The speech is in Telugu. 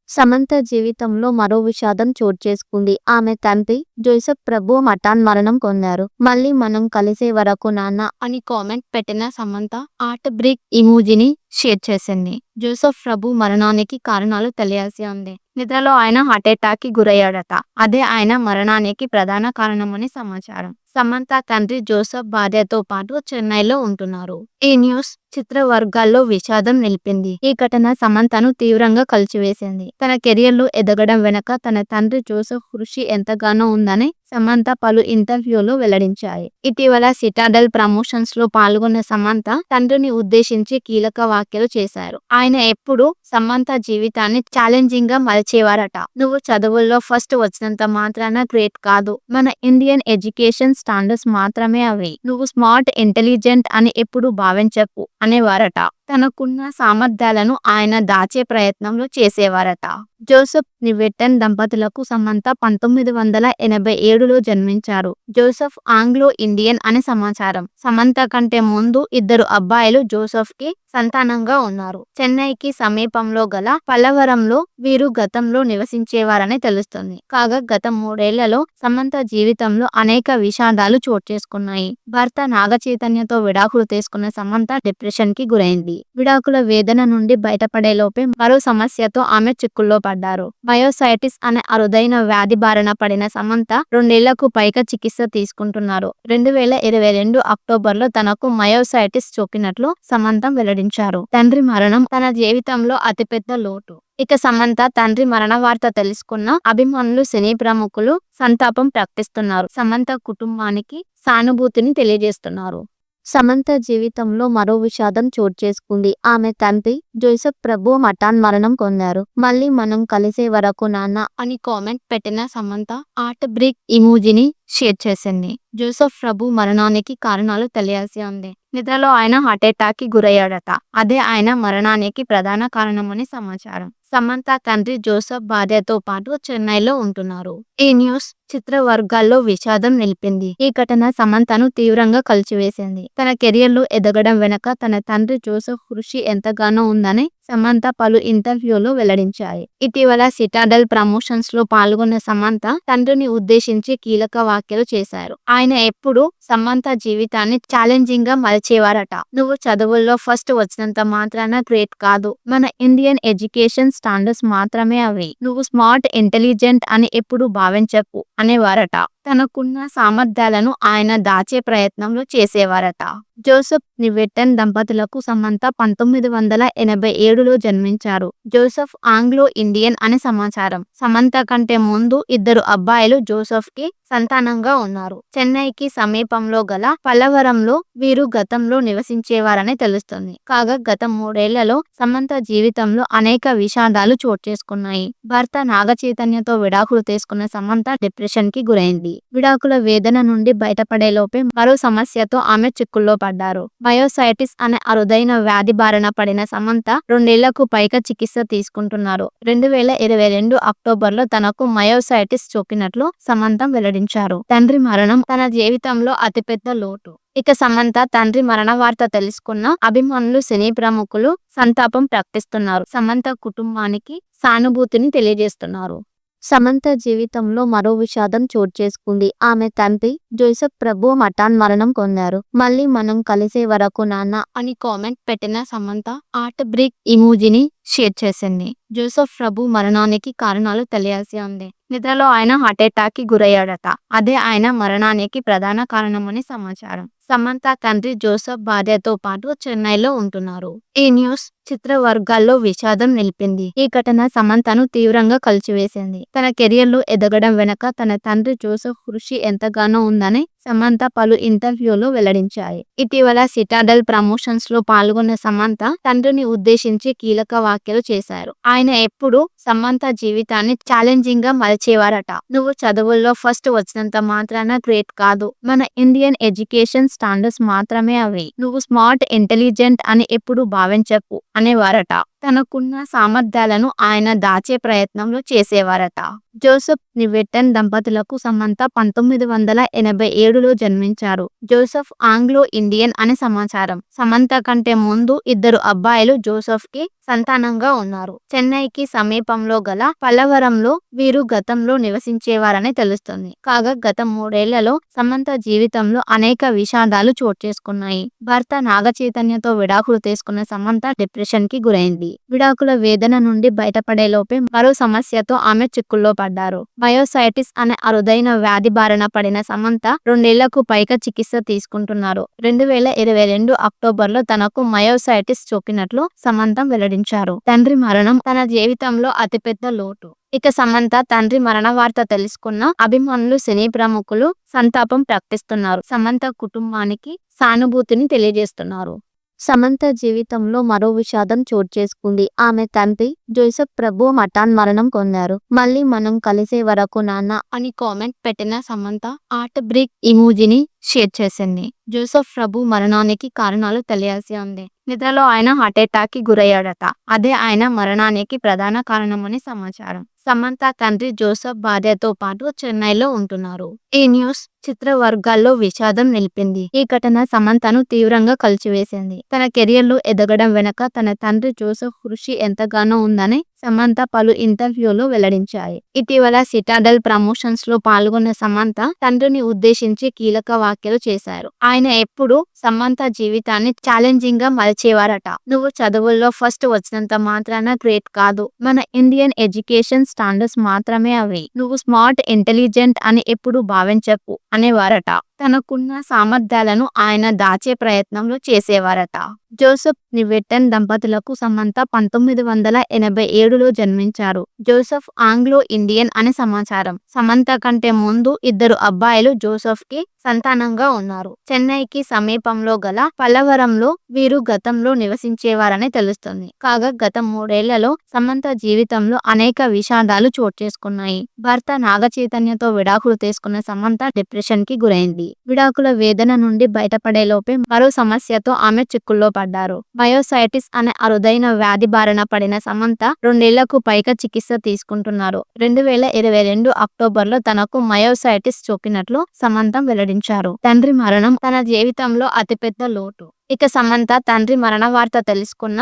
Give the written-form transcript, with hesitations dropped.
సమంత జీవితంలో మరో విషాదం చోటు చేసుకుంది. ఆమె తండ్రి జోసెఫ్ ప్రభు మఠాన్ మరణం పొందారు. మళ్ళీ మనం కలిసే వరకు నాన్న అని కామెంట్ పెట్టిన సమంత హార్ట్ బ్రేక్ ఇమోజిని షేర్ చేసింది. జోసెఫ్ ప్రభు మరణానికి కారణాలు తెలియాల్సి ఉంది. నిద్రలో ఆయన హార్ట్అటాక్ కి గురయ్యాడట. అదే ఆయన మరణానికి ప్రధాన కారణమని సమాచారం. సమంత తండ్రి జోసెఫ్ భార్యతో పాటు చెన్నైలో ఉంటున్నారు. ఈ న్యూస్ చిత్రవర్గాల్లో విషాదం నిలిపింది. ఈ ఘటన సమంతను తీవ్రంగా కలిచివేసింది. తన కెరియర్ లో ఎదగడం వెనక తన తండ్రి జోసెఫ్ కృషి ఎంతగానో ఉందని సమంత పలు ఇంటర్వ్యూలో వెల్లడించాయి. ఇటీవల సిటాడెల్ ప్రమోషన్స్ లో పాల్గొన్న సమంత తండ్రిని ఉద్దేశించి కీలక వ్యాఖ్యలు చేశారు. ఆయన ఎప్పుడూ సమంత జీవితాన్ని ఛాలెంజింగ్ గా మలిచేవారట. నువ్వు చదువుల్లో ఫస్ట్ వచ్చినంత మాత్రాన గ్రేట్ కాదు. మన ఇండియన్ ఎడ్యుకేషన్ స్టాండర్డ్స్ మాత్రమే అవి. నువ్వు స్మార్ట్, ఇంటెలిజెంట్ అని ఎప్పుడు భావించకు అనేవారట. తనకున్న సామర్థ్యాలను ఆయన దాచే ప్రయత్నంలో చేసేవారట. జోసెఫ్ నివెట్టన్ దంపతులకు సమంత 1987లో జన్మించారు. జోసెఫ్ ఆంగ్లో ఇండియన్ అని సమాచారం. సమంత కంటే ముందు ఇద్దరు అబ్బాయిలు జోసెఫ్ కి సంతానంగా ఉన్నారు. చెన్నైకి సమీపంలో గల పల్లవరంలో వీరు గతంలో నివసించేవారని తెలుస్తుంది. కాగా గత 3 ఏళ్లలో సమంత జీవితంలో అనేక విషాదాలు చోటు చేసుకున్నాయి. భర్త నాగచైతన్యతో విడాకులు తీసుకున్న సమంత డిప్రెషన్ కి గురైంది. విడాకుల వేదన నుండి బయటపడేలోపే మరో సమస్యతో ఆమె చిక్కుల్లో పడ్డారు. మయోసైటిస్ అనే అరుదైన వ్యాధి బారిన పడిన సమంత 2 ఏళ్లకు పైగా చికిత్స తీసుకుంటున్నారు. 2022 అక్టోబర్లో తనకు మయోసైటిస్ సోకినట్లు సమంత వెల్లడించారు. తండ్రి మరణం తన జీవితంలో అతిపెద్ద లోటు. ఇక సమంత తండ్రి మరణ వార్త తెలుసుకున్న అభిమానులు, సినీ ప్రముఖులు సంతాపం ప్రకటిస్తున్నారు. సమంత కుటుంబానికి సానుభూతిని తెలియజేస్తున్నారు. సమంత జీవితంలో మరో విషాదం చోటు చేసుకుంది. ఆమె తండ్రి జోసెఫ్ ప్రభు మఠాన్ మరణం పొందారు. మళ్ళీ మనం కలిసే వరకు నాన్న అని కామెంట్ పెట్టిన సమంత హార్ట్ బ్రేక్ ఇమోజిని షేర్ చేసింది. జోసెఫ్ ప్రభు మరణానికి కారణాలు తెలియాల్సి ఉంది. నిద్రలో ఆయన హార్ట్అటాక్ కి గురయ్యాడట. అదే ఆయన మరణానికి ప్రధాన కారణమని సమాచారం. సమంత తండ్రి జోసెఫ్ భార్యతో పాటు చెన్నైలో ఉంటున్నారు. ఈ న్యూస్ చిత్రవర్గాల్లో విషాదం నిలిపింది. ఈ ఘటన సమంతను తీవ్రంగా కలిచివేసింది. తన కెరియర్ లో ఎదగడం వెనక తన తండ్రి జోసెఫ్ కృషి ఎంతగానో ఉందని సమంత పలు ఇంటర్వ్యూలో వెల్లడించాయి. ఇటీవల సిటాడెల్ ప్రమోషన్స్ లో పాల్గొన్న సమంత తండ్రిని ఉద్దేశించి కీలక వ్యాఖ్యలు చేశారు. ఆయన ఎప్పుడూ సమంత జీవితాన్ని ఛాలెంజింగ్ గా మలిచేవారట. నువ్వు చదువుల్లో ఫస్ట్ వచ్చినంత మాత్రాన గ్రేట్ కాదు. మన ఇండియన్ ఎడ్యుకేషన్ స్టాండర్డ్స్ మాత్రమే అవి. నువ్వు స్మార్ట్, ఇంటెలిజెంట్ అని ఎప్పుడు భావించకు అనేవారట. తనకున్న సామర్థ్యాలను ఆయన దాచే ప్రయత్నంలో చేసేవారట. జోసెఫ్ నివెట్టన్ దంపతులకు సమంత 1987లో జన్మించారు. జోసెఫ్ ఆంగ్లో ఇండియన్ అని సమాచారం. సమంత కంటే ముందు ఇద్దరు అబ్బాయిలు జోసెఫ్ కి సంతానంగా ఉన్నారు. చెన్నైకి సమీపంలో గల పల్లవరంలో వీరు గతంలో నివసించేవారని తెలుస్తుంది. కాగా గత 3 ఏళ్లలో సమంత జీవితంలో అనేక విషాదాలు చోటు చేసుకున్నాయి. భర్త నాగచైతన్యతో విడాకులు తీసుకున్న సమంత డిప్రెషన్ కి గురైంది. విడాకుల వేదన నుండి బయటపడేలోపే మరో సమస్యతో ఆమె చిక్కుల్లో పడ్డారు. మయోసైటిస్ అనే అరుదైన వ్యాధి బారిన పడిన సమంత 2 ఏళ్లకు పైగా చికిత్స తీసుకుంటున్నారు. 2022 అక్టోబర్లో తనకు మయోసైటిస్ సోకినట్లు సమంత వెల్లడించారు. తండ్రి మరణం తన జీవితంలో అతిపెద్ద లోటు. ఇక సమంత తండ్రి మరణ వార్త తెలుసుకున్న అభిమానులు, సినీ ప్రముఖులు సంతాపం ప్రకటిస్తున్నారు. సమంత కుటుంబానికి సానుభూతిని తెలియజేస్తున్నారు. సమంత జీవితంలో మరో విషాదం చోటు చేసుకుంది. ఆమె తండ్రి జోసెఫ్ ప్రభు మఠాన్ మరణం పొందారు. మళ్ళీ మనం కలిసే వరకు నాన్న అని కామెంట్ పెట్టిన సమంత హార్ట్ బ్రేక్ ఇమోజిని షేర్ చేసింది. జోసెఫ్ ప్రభు మరణానికి కారణాలు తెలియాల్సి ఉంది. నిద్రలో ఆయన హార్ట్అటాక్ కి గురయ్యాడట. అదే ఆయన మరణానికి ప్రధాన కారణమని సమాచారం. సమంత తండ్రి జోసెఫ్ భార్యతో పాటు చెన్నైలో ఉంటున్నారు. ఈ న్యూస్ చిత్రవర్గాల్లో విషాదం నిలిపింది. ఈ ఘటన సమంతను తీవ్రంగా కలిచివేసింది. తన కెరియర్ లో ఎదగడం వెనక తన తండ్రి జోసెఫ్ కృషి ఎంతగానో ఉందని సమంత పలు ఇంటర్వ్యూలో వెల్లడించాయి. ఇటీవల సిటాడెల్ ప్రమోషన్స్ లో పాల్గొన్న సమంత తండ్రిని ఉద్దేశించి కీలక వ్యాఖ్యలు చేశారు. ఆయన ఎప్పుడూ సమంత జీవితాన్ని ఛాలెంజింగ్ గా మలిచేవారట. నువ్వు చదువుల్లో ఫస్ట్ వచ్చినంత మాత్రాన గ్రేట్ కాదు. మన ఇండియన్ ఎడ్యుకేషన్ స్టాండర్డ్స్ మాత్రమే అవి. నువ్వు స్మార్ట్, ఇంటెలిజెంట్ అని ఎప్పుడు భావించకు అనేవారట. తనకున్న సామర్థ్యాలను ఆయన దాచే ప్రయత్నంలో చేసేవారట. జోసెఫ్ నివెట్టన్ దంపతులకు సమంత 1987లో జన్మించారు. జోసెఫ్ ఆంగ్లో ఇండియన్ అని సమాచారం. సమంత కంటే ముందు ఇద్దరు అబ్బాయిలు జోసెఫ్ కి సంతానంగా ఉన్నారు. చెన్నైకి సమీపంలో గల పల్లవరంలో వీరు గతంలో నివసించేవారని తెలుస్తుంది. కాగా గత 3 ఏళ్లలో సమంత జీవితంలో అనేక విషాదాలు చోటు చేసుకున్నాయి. భర్త నాగచైతన్యతో విడాకులు తీసుకున్న సమంత డిప్రెషన్ కి గురైంది. విడాకుల వేదన నుండి బయటపడేలోపే మరో సమస్యతో ఆమె చిక్కుల్లో పడ్డారు. మయోసైటిస్ అనే అరుదైన వ్యాధి బారిన పడిన సమంత 2 ఏళ్లకు పైగా చికిత్స తీసుకుంటున్నారు. 2022 అక్టోబర్లో తనకు మయోసైటిస్ సోకినట్లు సమంత వెల్లడించారు. తండ్రి మరణం తన జీవితంలో అతిపెద్ద లోటు. ఇక సమంత తండ్రి మరణ వార్త తెలుసుకున్న అభిమానులు, సినీ ప్రముఖులు సంతాపం ప్రకటిస్తున్నారు. సమంత కుటుంబానికి సానుభూతిని తెలియజేస్తున్నారు. సమంత జీవితంలో మరో విషాదం చోటు చేసుకుంది. ఆమె తండ్రి జోసెఫ్ ప్రభు మఠాన్ మరణం పొందారు. మళ్ళీ మనం కలిసే వరకు నాన్న అని కామెంట్ పెట్టిన సమంత హార్ట్ బ్రేక్ ఇమోజిని షేర్ చేసింది. జోసెఫ్ ప్రభు మరణానికి కారణాలు తెలియాల్సి ఉంది. నిద్రలో ఆయన హార్ట్అటాక్ కి గురయ్యాడట. అదే ఆయన మరణానికి ప్రధాన కారణమని సమాచారం. సమంత తండ్రి జోసెఫ్ భార్యతో పాటు చెన్నైలో ఉంటున్నారు. ఈ న్యూస్ చిత్ర వర్గాల్లో విషాదం నిలిపింది. ఈ ఘటన సమంతను తీవ్రంగా కలిచివేసింది. తన కెరియర్ లో ఎదగడం వెనక తన తండ్రి జోసెఫ్ కృషి ఎంతగానో ఉందని సమంత పలు ఇంటర్వ్యూలో వెల్లడించాయి. ఇటీవల సిటాడెల్ ప్రమోషన్స్ లో పాల్గొన్న సమంత తండ్రిని ఉద్దేశించి కీలక వ్యాఖ్యలు చేశారు. ఆయన ఎప్పుడూ సమంత జీవితాన్ని ఛాలెంజింగ్ గా మలిచేవారట. నువ్వు చదువుల్లో ఫస్ట్ వచ్చినంత మాత్రాన గ్రేట్ కాదు. మన ఇండియన్ ఎడ్యుకేషన్ స్టాండర్డ్స్ మాత్రమే అవి. నువ్వు స్మార్ట్, ఇంటెలిజెంట్ అని ఎప్పుడు భావించకు అనేవారట. తనకున్న సామర్థ్యాలను ఆయన దాచే ప్రయత్నంలో చేసేవారట. జోసెఫ్ నివెట్టన్ దంపతులకు సమంత 1987లో జన్మించారు. జోసెఫ్ ఆంగ్లో ఇండియన్ అని సమాచారం. సమంత కంటే ముందు ఇద్దరు అబ్బాయిలు జోసెఫ్ కి సంతానంగా ఉన్నారు. చెన్నైకి సమీపంలో గల పల్లవరంలో వీరు గతంలో నివసించేవారని తెలుస్తుంది. కాగా గత 3 ఏళ్లలో సమంత జీవితంలో అనేక విషాదాలు చోటు చేసుకున్నాయి. భర్త నాగచైతన్యతో విడాకులు తీసుకున్న సమంత డిప్రెషన్ కి గురైంది. విడాకుల వేదన నుండి బయటపడేలోపే మరో సమస్యతో ఆమె చిక్కుల్లో పడ్డారు. మయోసైటిస్ అనే అరుదైన వ్యాధి బారిన పడిన సమంత 2 ఏళ్లకు పైగా చికిత్స తీసుకుంటున్నారు. 2022 అక్టోబర్లో తనకు మయోసైటిస్ సోకినట్లు సమంత వెల్లడించారు. తండ్రి మరణం తన జీవితంలో అతిపెద్ద లోటు. ఇక సమంత తండ్రి మరణ వార్త తెలుసుకున్న